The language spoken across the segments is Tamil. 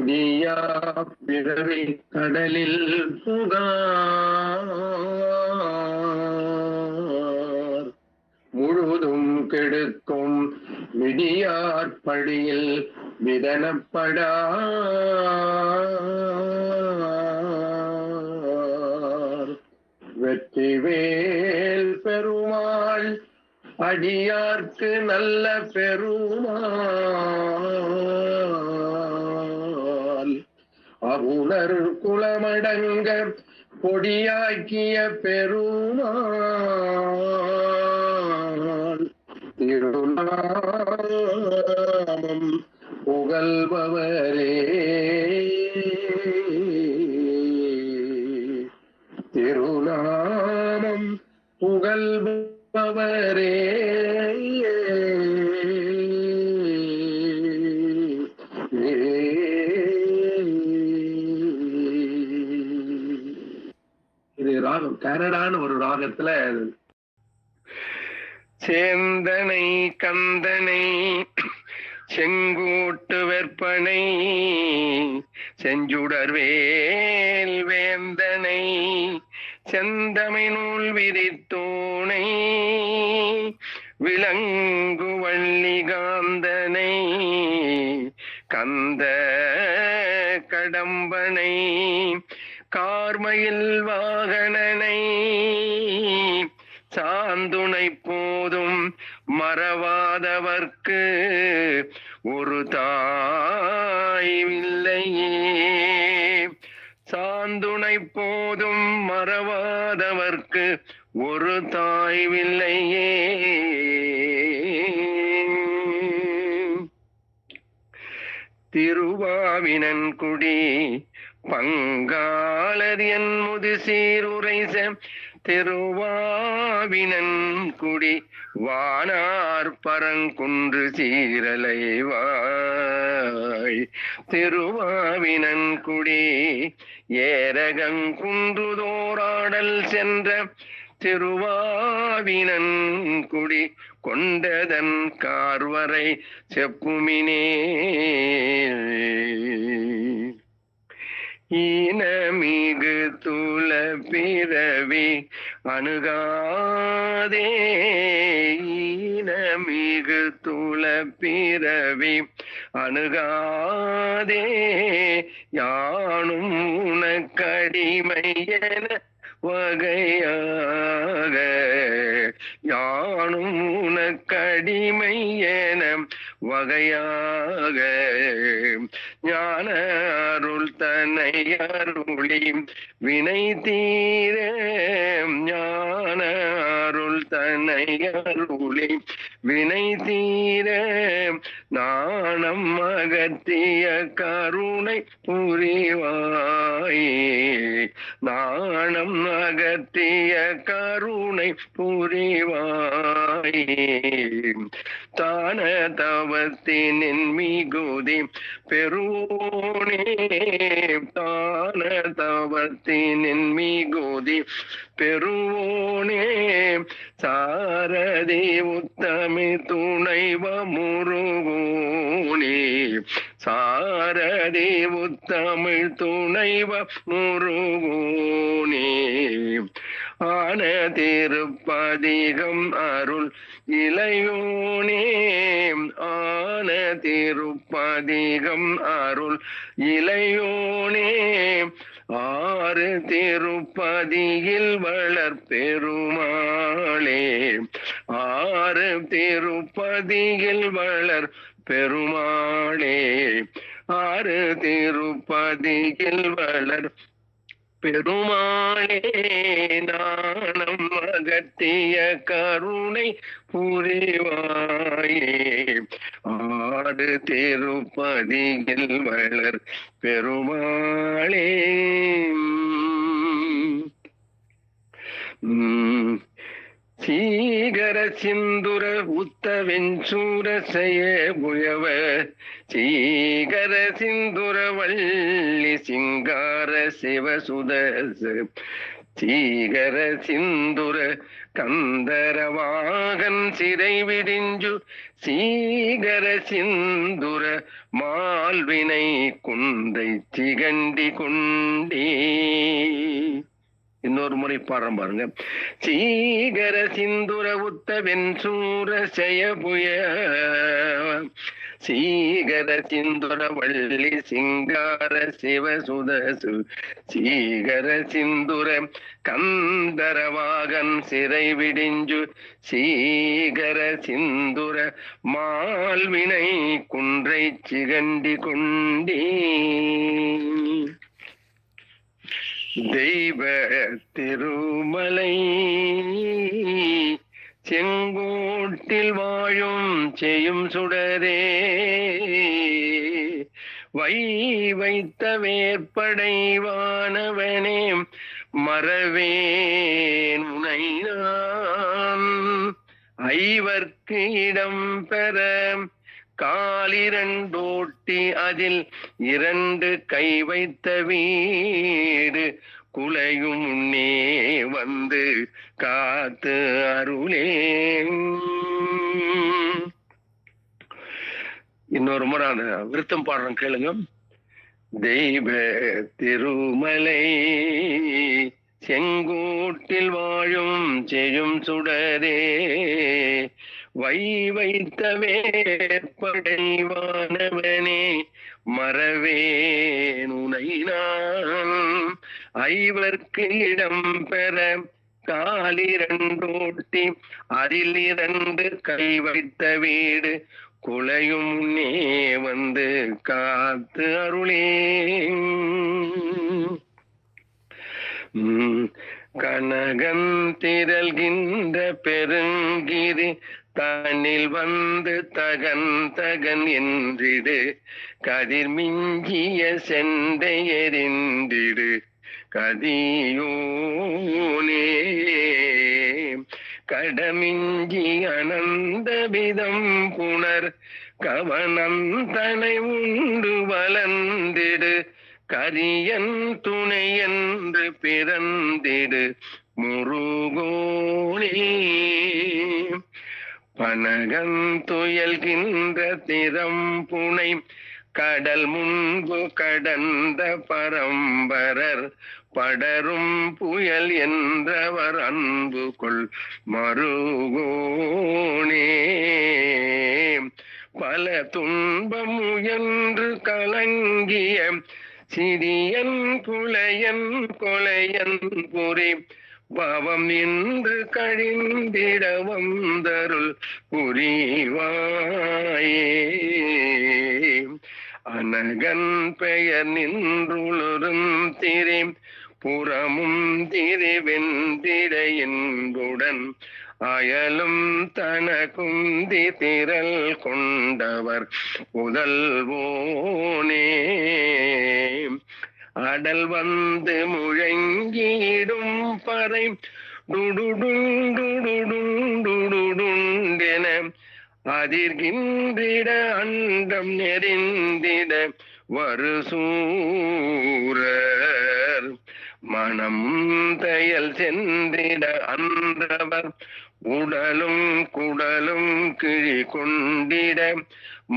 முடியா பிறவி கடலில் புகார் முழுதும் கெடுக்கும் விடியார் படியில் விதனப்படா வெற்றிவேல் பெருமாள் அடியார்க்கு நல்ல பெருமாள் அவுணர் குலமடங்க பொடியாக்கிய பெருமாள் திருநாமம் புகழ்பவரே திருநாமம் புகழ்பவரே இது ராகம் கரடான ஒரு ராகத்துல சேந்தனை கந்தனை செங்கூட்டு வெற்பனை செஞ்சுடர்வேல் வேந்தனை செந்தமை நூல் விரித்தோனை விலங்கு வள்ளிகாந்தனை கந்த கடம்பனை கார்மயில் வாகனனை சாந்துணை போதும் மறவாதவர்க்கு ஒரு தாய் இல்லையே சாந்துணை போதும் மறவாதவர்க்கு ஒரு தாய் இல்லையே திருவாவினன்குடி பங்காளர் என் முதுசீருரைச திருவாவினன்குடி வானார் பரங்குன்று சீரலைவாய் திருவாவினன்குடி ஏரகங்குன்றுதோராடல் சென்ற திருவாவினன்குடி கொண்டதன் கார்வரை செப்புமினே ஈனமிகு துல பிறவி அணுகாதே ஈனமிகு துல பிறவி அணுகாதே யானும் உனக்கடிமை என வகையாக யானும் உனக்கடிமை என வகையாக ஞான அருள் தன்னை அருளி வினை தீர ஞான அருள் தன்னை அருளி வினை தீர நாணம் அகத்திய கருணை புரிவாயே நாணம் அகத்திய கருணை புரிவாயே தான தவத்தினின் மிகுதி பெருவோனே தான தவத்தினின் மிகுதி பெருவோனே சாரதி உத்தமி துணைவ முருகோனே சாரதி உத்தமிழ் துணைவ முருகோனே ஆன திருப்பதிகம் அருள் இளையோனே ஆன திருப்பதிகம் அருள் இளையோனே ஆறு திருப்பதியில் வளர் பெருமாளே ஆறு திருப்பதியில் வளர் பெருமாளே ஆறு திருப்பதியில் வளர் பெருமாளே நாணம் அகத்திய கருணை புரிவாயே ஆடு திருப்பதியில் வளர் பெருமாளே சீகர சிந்துர உத்தவெஞ்சூர செய்ய புயவ சீகர சிந்துர வள்ளி சிங்கார சிவசுத சீகர சிந்துர கந்தரவாகன் சிறை விடிஞ்சு சீகர சிந்துர மால்வினை குந்தை சிகண்டி கொண்டே. இன்னொரு முறை பாடுறோம் பாருங்க. சீகர சிந்துர உத்த வெண்சூர செயபுய சீகர சிந்துர வள்ளி சிங்கார சிவசுதசு சீகர சிந்துர கந்தரவாகன் சிறை விடிஞ்சு சீகர சிந்துர மால்வினை குன்றை சிகண்டி கொண்டே. தெய்வ திருமலை செங்கோட்டில் வாழும் செய்யும் சுடரே வைத்த வேற்படைவானவனே மறவேன் உனை நான் ஐவர்க்கு இடம் பெற காலிரண்டோட்டி அதில் 2 கை வைத்த வீடு குலையும் முன்னே வந்து காத்து அருளே. இன்னொரு முறை அந்த விருத்தம் பாடுறோம் கேளுங்க. தெய்வ திருமலை செங்கோட்டில் வாழும் செய்யும் சுடரே வைத்த வேற்படைவானவனே மறவேன் உனை நான் ஐவர்க்கு இடம் பெற காலிரண்டோட்டி அதில் 2 கை வைத்த வீடு குலையும் முன்னே வந்து காத்து அருளே. கனகன் திரள்கின்ற பெருங்கிரி தன்னில் வந்து தகன் என்றிடு கதிர் மிஞ்சிய செண்டை எறிந்திடு கதியோனே கடமிஞ்சி அனந்த விதம் புனர் கவனந்தனை உண்டு வளர்ந்திடு கரியன் துணை என்று பிறந்திடு முருகோனே. பனகன் துயல்கின்ற திறம் புனை கடல் முன்பு கடந்த பரம்பரர் படரும் புயல் என்றவர் அன்பு கொள் மருகோனே. பல துன்பம் முயன்று கலங்கிய சிறியன் குலையன் கொலையன் புரி பாவம் என்று கழிந்திட வந்தருள் புரிவாயே. அனகன் பெயர் நின்றுளுரும் திரி புறமும் திரிவெந்திட என்புடன் அயலும் தனகுந்தி திரள் கொண்டவர் புதல்வோனே. அடல் வந்து முழங்கிடும் பறை டுடுடுண்டுடுடுண்டுடுண்டென அதிர்கின்றிட அண்டம் நெறிந்திட வருசூரர் மனம் தையல் சென்றிட அன்றவர் உடலும் குடலும் கிழி கொண்டிட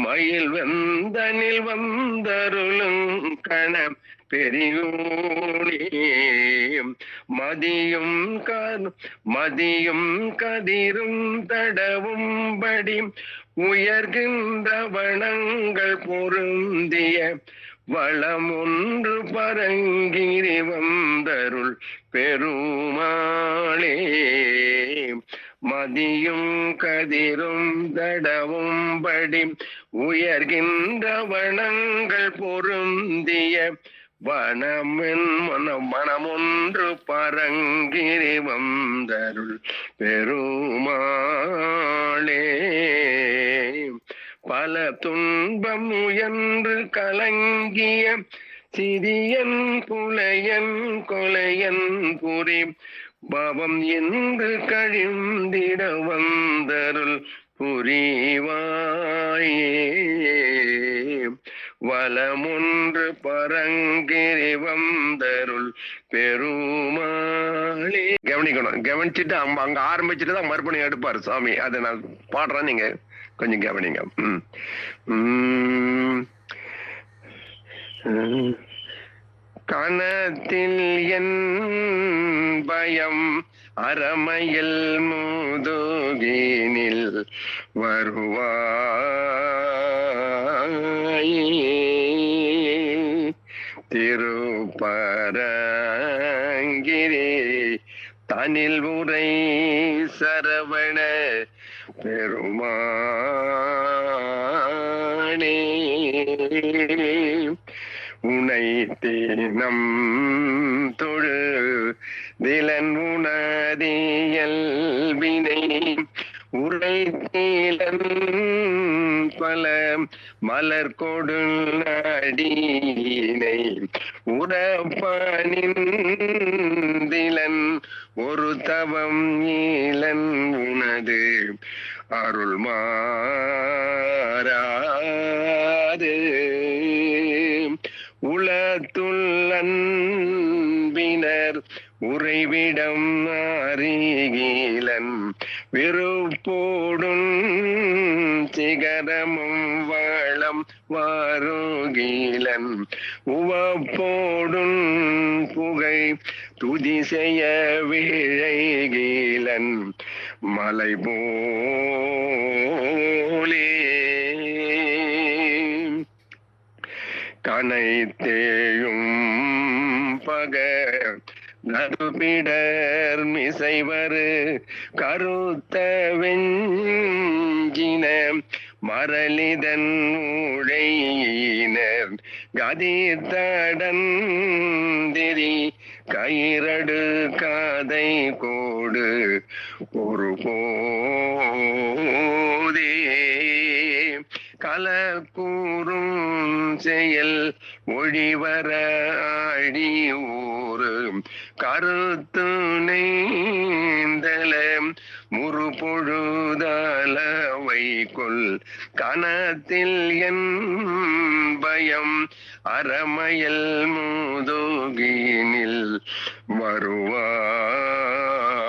மயில் வெந்தனில் வந்தருளும் கண பெரியோனே. மதியும் கதிரும் தடவும்படி உயர்கின்ற வனங்கள் பொருந்திய வளமொன்று பரங்கிரி வந்தருள் பெருமாளே. மதியும் கதிரும் தடவும்படி உயர்கின்ற வனங்கள் பொருந்திய மனமொன்று பரங்கிரி வந்தருள் பெருமாளே. பல துன்பம் முயன்று கலங்கிய சிறியன் புலையன் கொலையன் புரி பாவம் என்று கழிந்திட வந்தருள் புரிவாயே. வலமொன்று பரங்கிரி வந்தருள் பெருமாளே. கவனிக்கணும். கவனிச்சுட்டு அங்க ஆரம்பிச்சுட்டு தான் மறுபடியும் எடுப்பாரு சுவாமி. அதை நான் பாடுறேன், நீங்க கொஞ்சம் கவனிங்க. கணத்தில் என் பயம் அறமையில் முதுகினில் வருவாய் திருப்பரங்கிரி தனில் உரை சரவண பெருமானே உனை தீனம் தொழு திலன் உணதியல் வினை உரை தீலன் பல மலர் கொடு அடியினை உறப்பனிந்திலன் ஒரு தவம் ஈலன் உனது அருள் மாறாது உளத்துள்ளன்பினர் உறைவிடம் அறிகிலன் விருப்போடும் சிகரமும் வளம் வருகிலன் உவப்போடும் புகை துதி செய்ய விழைகிலன் மலை போலே கனைத்தேயும் பக நடுபிடர் மிசைவரு கருத்த வெஞ்சின மரளிதன் உழையினர் கதிர்தடந்திரி கயிரடு காதை கோடு ஒரு போதே கலக்கூறும் செயல் ஒழிவர ஆழி ஊரு கருத்து நெய்தல முறு பொழுதளவை கொல் கணத்தில் என் பயம் அறமையல் முதுகினில்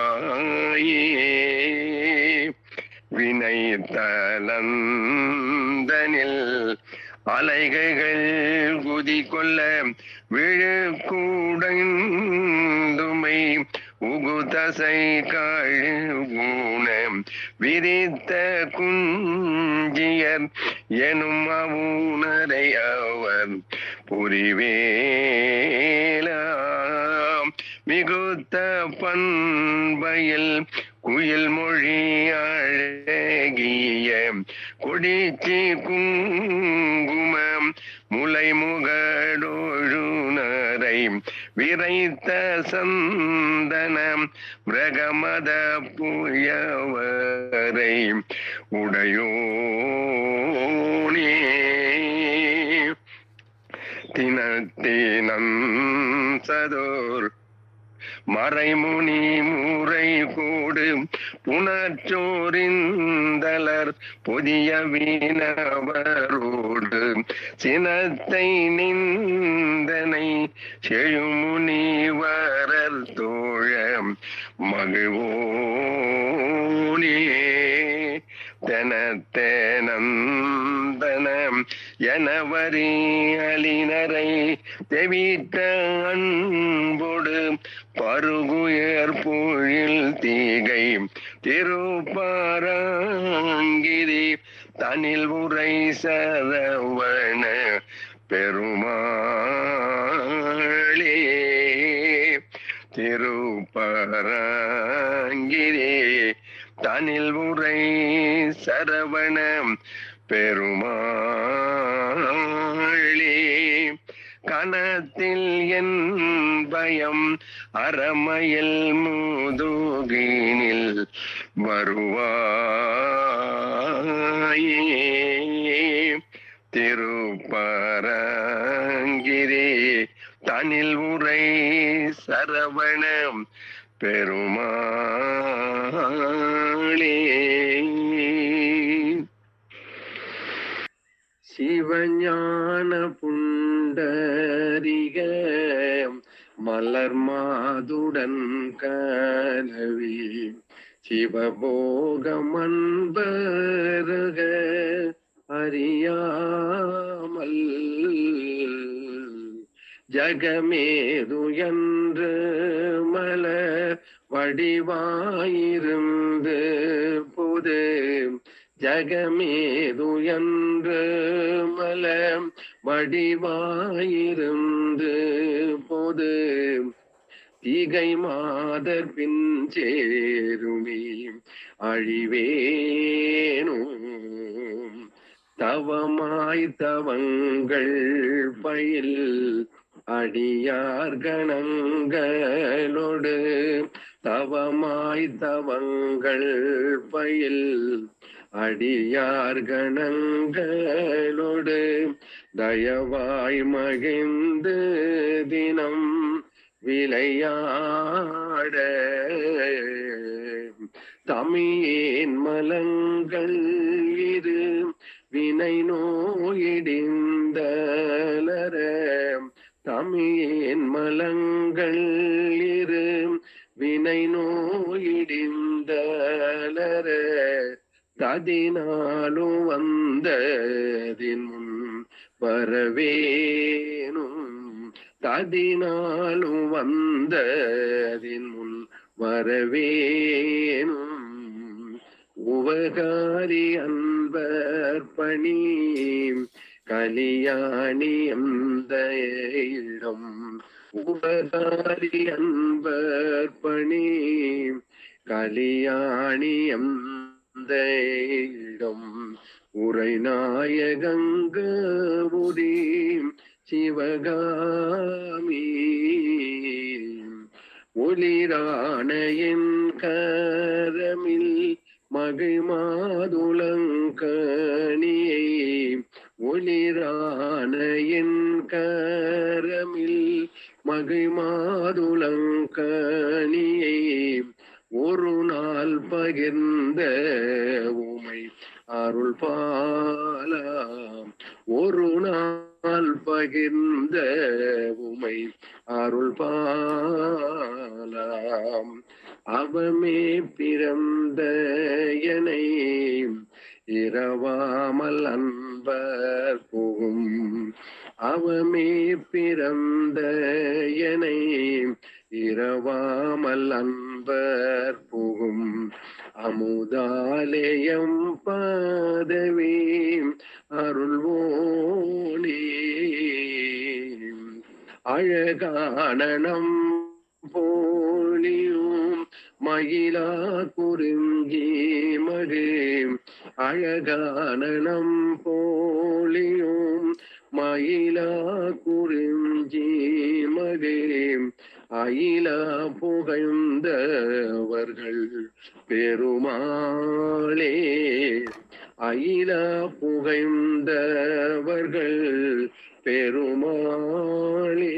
வருவாயே வினை தலந்தனில் அலைகைகள் குதி கொள்ள விழுக்கூடந்துமை உகுதசை கழுகுண விரித்த குஞ்சியர் எனும் அவுணரை அவர் புரிவேலா மிகுத்த பண்பையில் குயில் மொழி அழகிய கொடிச்சி குங்குமம் முலை முகடொழுநரை விரைத்த சந்தனம் மிருகமத புயவரை உடையோனே தினத்தினம் சதோர் மறைமுனி முறை கூடு புனச்சோரிந்தலர் புதிய வீணவரோடு சினத்தை நிந்தனை செழுமுனிவரர் தோழ மகிழ்வோனே தெனத்தேனந்தனம் எனவரி அலினரை தெவிட்ட அன்போடு பருகுயர் பொழில் தீகை திருப்பரங்கிரி தனில் உரை சரவண பெருமாளே திருப்பரங்கிரி தனில் உரை சரவண பெருமாளே கணத்தில் என் பயம் அறமையில் முதுகினில் வருவாயே திருப்பரங்கிரி தனில் உரை சரவண பெருமாளே சிவஞான புண்டரிக மலர் மாதுடன் கலவி சிவபோகம் அன்பருக அறியாமல் ஜகமேது என்று மலர் வடிவாயிருந்து புது ஜகமேது என்று மலம் வடிவாயிருந்து பொது திகை மாதர் பின் சேருமே அழிவேனும் தவமாய் தவங்கள் பயில் அடியார் கணங்களோடு தவமாய் தவங்கள் பயில் அடியார் கணங்களோடு தயவாய் மகிழ்ந்து தினம் விளையாட தமியேன் மலங்கள் இரு வினை நோயிடிந்தலர தமியேன் மலங்கள் இரு வினை நோயிடிந்தலர ததினாலும் வந்ததின் முன் வரவேனும் ததினாலும் வந்ததின் முன் வரவேனும் உபகாரி அன்பர் பணி கலியாணி அந்த இடம் உபகாரி அன்பர் பணி கலியாணி அந்த இடம் உரை நாயகங்கபுரி சிவகாமி ஒளிரான என் கரமில் மகிழ்மாதுளங்கனியை ஒளிரான என் கரமில் மகிழ்மாதுளங்கனியை ஒரு நாள் பகிர்ந்த உமை அருள் பாலாம் ஒரு நாள் பகிர்ந்த உமை அருள் பாலாம் அவமே பிறந்த எனை இரவாமல் அன்பர் புகும் அவமே பிறந்த எனை இரவாமல் அன்பர் புகும் அமுதாலயம் பதவி அருள்வோனே அழகானனம் போலியும் மகிழா குறிஞ்சி மகே அழகானனம் போலியும் மகிழா குறிஞ்சி மகே அயிலா புகழ்ந்தவர்கள் பெருமாளே அயிலா புகழ்ந்தவர்கள் பெருமாளே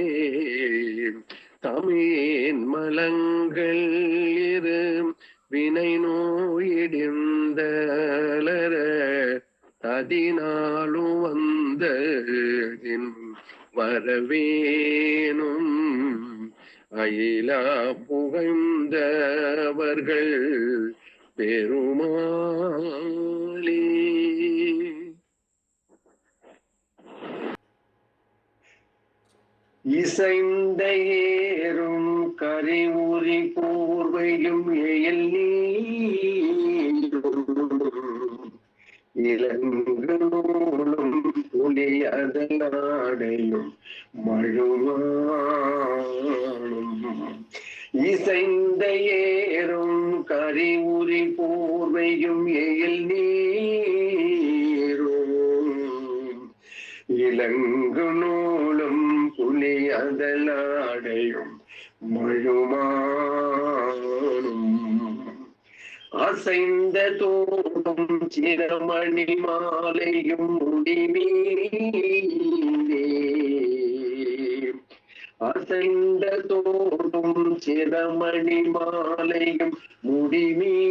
தமிழ் மலங்கள் இரு வினை நோயிடிந்தலர ததினாலும் வந்த வரவேனும் அயிலா புகழ்ந்தவர்கள் பெருமாளே. இசைந்த ஏறும் கரிவுரி போர்வையும் எயில் நீரும் இளங்கு நூலும் புலி அதனாடையும் மழுவானும் இசைந்த ஏறும் கரிவுரி போர்வையும் எயில் நீரும் இளங்கு நூலும் புலி அதலாடையும் மழுமானும் அசைந்த தோடும் சிரமணி மாலையும் முடிமீனே அசைந்த தோடும் சிரமணி மாலையும் முடிமீனே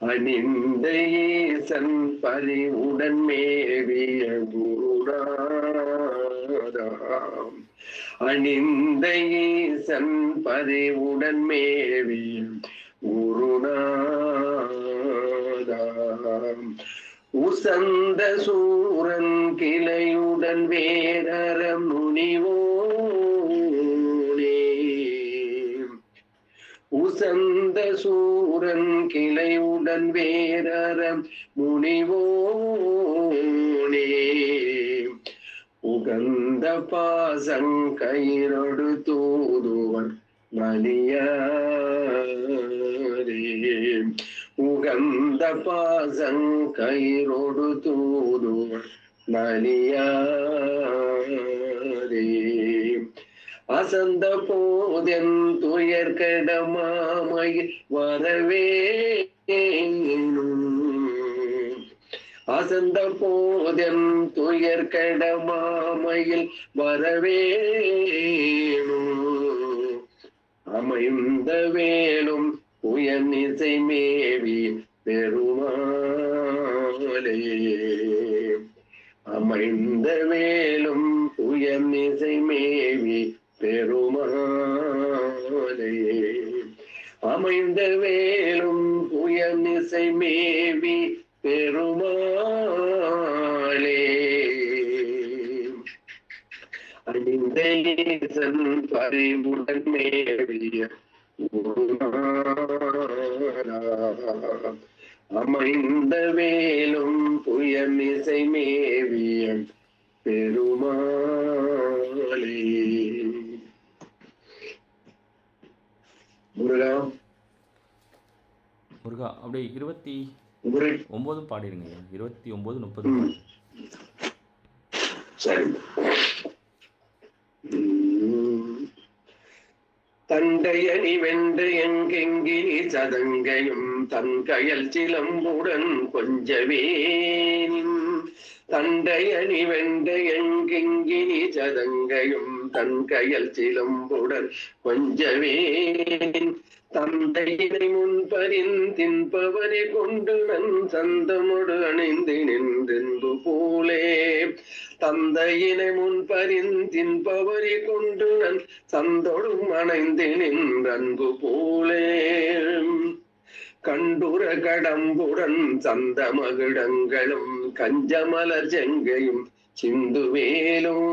அணிந்த ஈசன் பரிவுடன் மேவிய குருநாதன் அணிந்த ஈசன் பதிவுடன் மேவி குருநாதாம் உசந்த சூரன் கிளையுடன் வேரற முனிவோனே உசந்த சூரன் கிளையுடன் வேரற முனிவோனே உகந்த பாசங்கயிரொடு தூதுவன் மணியாரே உகந்த பாசங்கயிரொடு தூதுவன் மணியாரே அசந்த போதென் துயர்கட மாமையில் வரவேணும் அசந்த போதென் துயர்கட மாமையில் வரவேணும் அமைந்த வேலும் உயர்நிசை மேவி பெருமாளே அமைந்த வேலும் உயர்நிசை மேவி பெருமாளே அமைந்த வேலும் உயர்நிசை மேவி பெருமாளே அணிந்த ஈசன் பரிவுடன் மேவிய அமைந்த வேலும் புயமிசை மேவிய பெருமாளே. முருகா முருகா அப்படியே 29 பாடிடுங்க. 29, 30 சரி. தண்டையணி வென்ற எங்கெங்கினி சதங்கையும் தன்கயல் சிலம்புடன் கொஞ்சவேனின் தண்டையணி வென்ற எங்கெங்கினி சதங்கையும் தன்கயல் சிலம்புடன் கொஞ்சவேனின் தந்தையினை முன்பறிந்தின்பவரை கொண்டு நன் சந்தமொடு அணிந்து நின்றென்பு போலே தந்தையினை முன்பறிந்தின்பவரை கொண்டு நன் சந்தொடும் அணைந்து நின்றன்பு போலே கண்டுர கடம்புடன் சந்த மகிடங்களும் கஞ்சமலர் செங்கையும் சிந்துவேலும்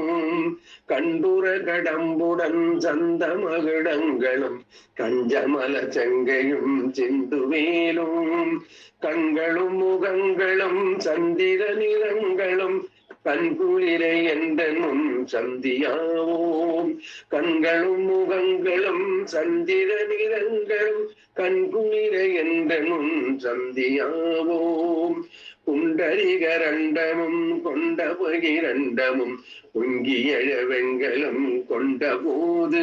கண்டுர கடம்புடன் சந்த மகிடங்களும் கஞ்சமல செங்கையும் சிந்துவேலும் கண்களும் முகங்களும் சந்திர நிறங்களும் கண்குளிரை என்றனும் சந்தியாவோம் கண்களும் முகங்களும் சந்திர நிறங்களும் கண்குளிரை என்றனும் சந்தியாவோம் குண்டரிகரண்டமும் கொண்ட பகிரண்டமும் பொங்கியழ வெங்கலம் கொண்ட போது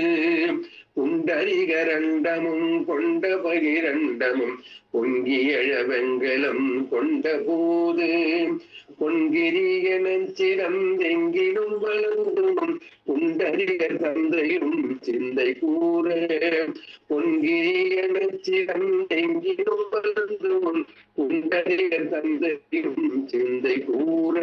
குண்டரிகரண்டமும் கொண்ட பகிரண்டமும் பொங்கியழ வெங்கலம் கொண்ட போது பொன்கிரியனன் சிறந்தெங்கிலும் வளர்ந்தும் குண்டரிகர் தந்தையும் சிந்தை கூற பொன்கிரியனன் சிறந்தெங்கிலும் வளர்ந்தும் குண்டரிகர் தந்தையும் சிந்தை கூற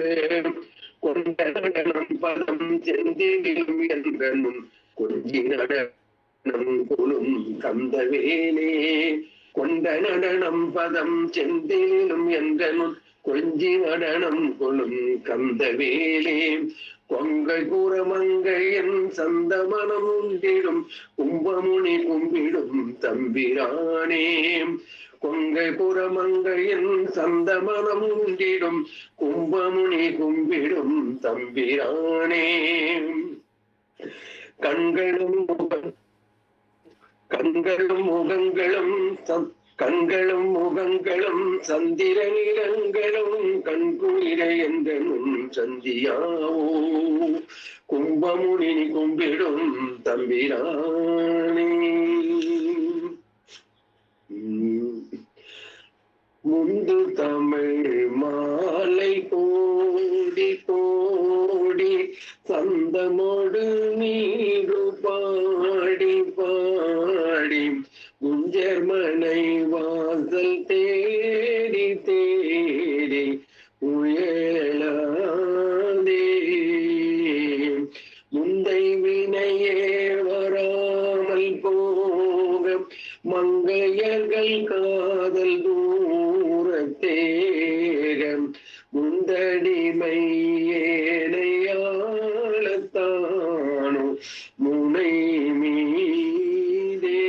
கொண்ட நடனம் பதம் செந்திலும் என்றனும் கொஞ்சி நடனம் கொளும் கந்தவேலே கொண்ட நடனம் பதம் செந்திலும் என்றனும் கொஞ்சி நடனம் கொளும் கந்தவேலே கொங்கை கூறமங்கையன் சந்தமனம் உண்டிடும் கும்பமுனி கும்பிடும் தம்பிரானே கொங்கை புறமங்கையன் சந்தமனம் உண்டிடும் கும்பமுனி கும்பிடும் தம்பிரானே கண்களும் முகங்களும் சந்திர நிறங்களும் கண்குளிரை என்றனும் சந்தியாவோ கும்பமுனி கும்பிடும் தம்பிரானே முந்து தமிழ் மாலை கோடி கோடி சந்தமோடு நீரு பாடி பாடி குஞ்சர்மனை வாசல் தேடி தேடி உயலாதே உந்தடிமை ஏனையாளத்தானோ முனை மீதே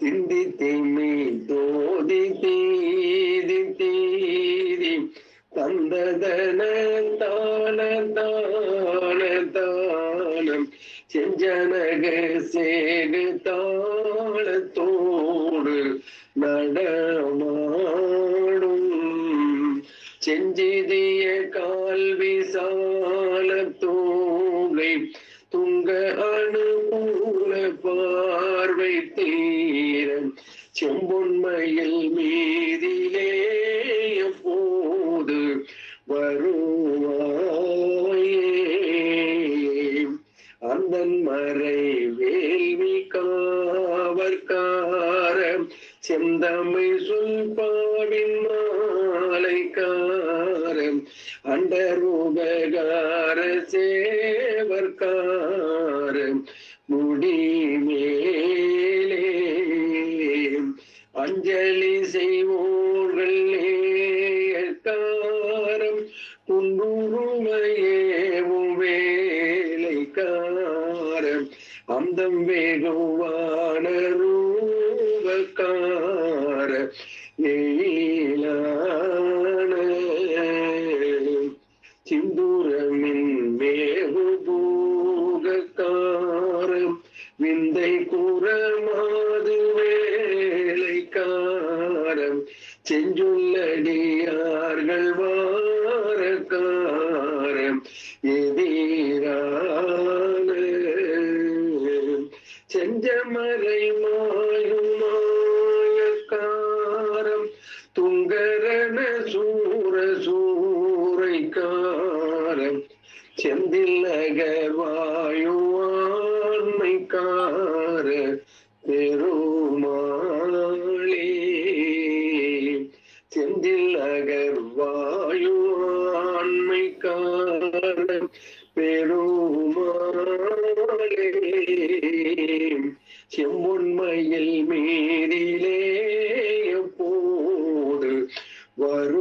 திந்தி திம்மி தோதி தீதி தீதி தந்ததன தான தான தானம் செஞ்சனக சேகு தாளத்தோடு நடமாடும் செஞ்சிதிய கால்வி சால தோகை துங்க அனுகூல பார்வை தீரம் செம்பொன்மையில் மீதிலே எப்போது வருவாயே அந்தன் மறை வேள்வி காவற்காரம் செந்தமை சொல்பாவின் மாலைக்காரம் அண்டர் உபகார சேவர்காரம் முடிமேலே அஞ்சலி செய்வோர்கள் நேயர்காரம் குன்றுமையேவும் வேலைக்காரம் அந்தம் வேகுவான ரூபக்கார நீலான சிந்தூரமின் மேகு பூகக்காரம் விந்தை கூறமாது வேலைக்காரம் செஞ்சுள்ளடியார்கள் வாரக்காரம் எதிரான செஞ்சமலை மாயுமாயக்காரம் துங்கரண சூர சூரைக்காரம் செந்தில் அகர்வாயுவான்மைக்கார பெருமாளே செந்தில் அகர்வாயுவான்மைக்கார பெருமாளே செம்பொன்மையில் மீதிலே எப்போது வருவாயே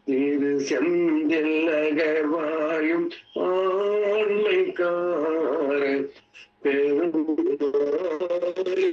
திரு செந்தில் அகர்வாயும் ஆண்மைக்கார பெருமாளே